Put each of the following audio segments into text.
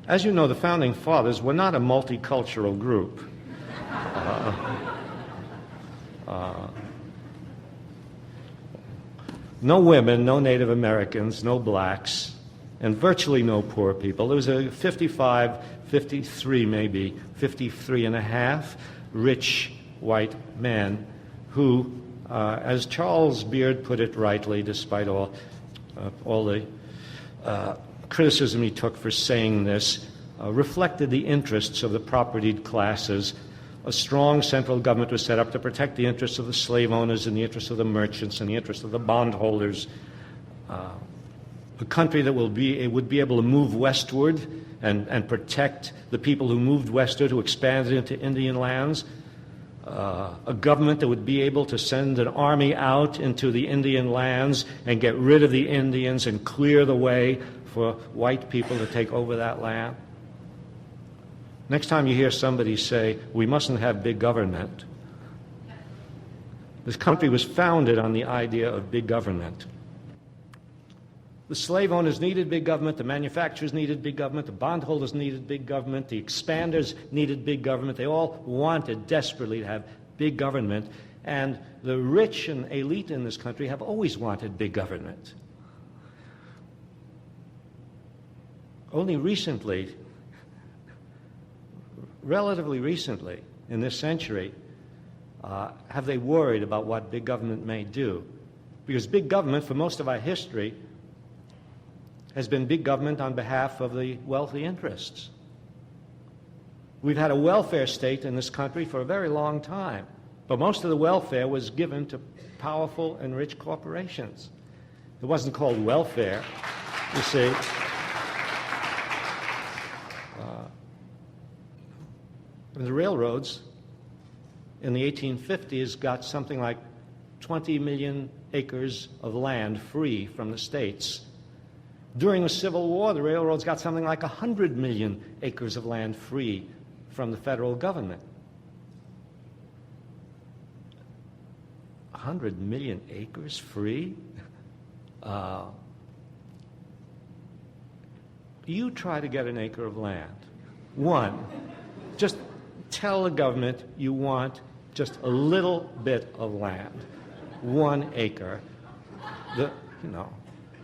As you know, the Founding Fathers were not a multicultural group. No women, no Native Americans, no blacks, and virtually no poor people. There was a 53 maybe, 53 and a half rich white men who, as Charles Beard put it rightly, despite all the criticism he took for saying this, reflected the interests of the propertied classes. A strong central government was set up to protect the interests of the slave owners and the interests of the merchants and the interests of the bondholders. A country that would be able to move westward and protect the people who moved westward, who expanded into Indian lands. A government that would be able to send an army out into the Indian lands and get rid of the Indians and clear the way for white people to take over that land. Next time you hear somebody say, we mustn't have big government, this country was founded on the idea of big government. The slave owners needed big government, the manufacturers needed big government, the bondholders needed big government, the expanders needed big government. They all wanted desperately to have big government, and the rich and elite in this country have always wanted big government. Only recently, relatively recently, in this century, have they worried about what big government may do. Because big government, for most of our history, has been big government on behalf of the wealthy interests. We've had a welfare state in this country for a very long time, but most of the welfare was given to powerful and rich corporations. It wasn't called welfare, you see. The railroads in the 1850s got something like 20 million acres of land free from the states. During the Civil War, the railroads got something like 100 million acres of land free from the federal government. 100 million acres free? You try to get an acre of land. One. Just tell the government you want just a little bit of land. 1 acre.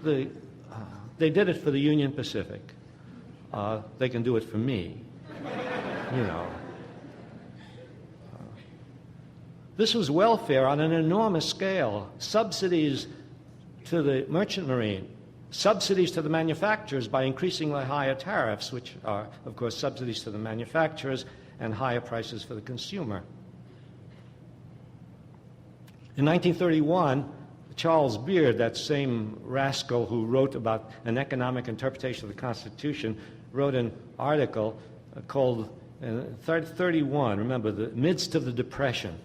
They did it for the Union Pacific. They can do it for me. This was welfare on an enormous scale. Subsidies to the merchant marine, subsidies to the manufacturers by increasing the higher tariffs, which are, of course, subsidies to the manufacturers and higher prices for the consumer. In 1931, Charles Beard, that same rascal who wrote about an economic interpretation of the Constitution, wrote an article called 31, remember, the midst of the Depression.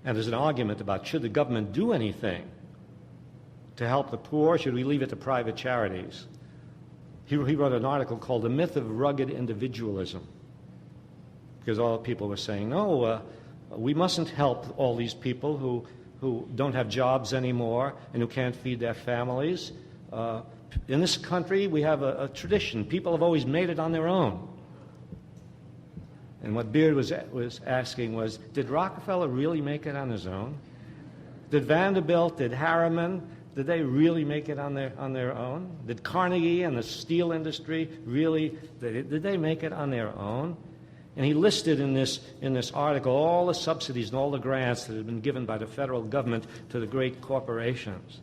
And there's an argument about should the government do anything to help the poor, or should we leave it to private charities? He wrote an article called The Myth of Rugged Individualism, because all people were saying, no, we mustn't help all these people who don't have jobs anymore and who can't feed their families. In this country, we have a tradition. People have always made it on their own. And what Beard was asking was, did Rockefeller really make it on his own? Did Vanderbilt, did Harriman, did they really make it on their own? Did Carnegie and the steel industry really, did they make it on their own? And he listed in this article all the subsidies and all the grants that had been given by the federal government to the great corporations.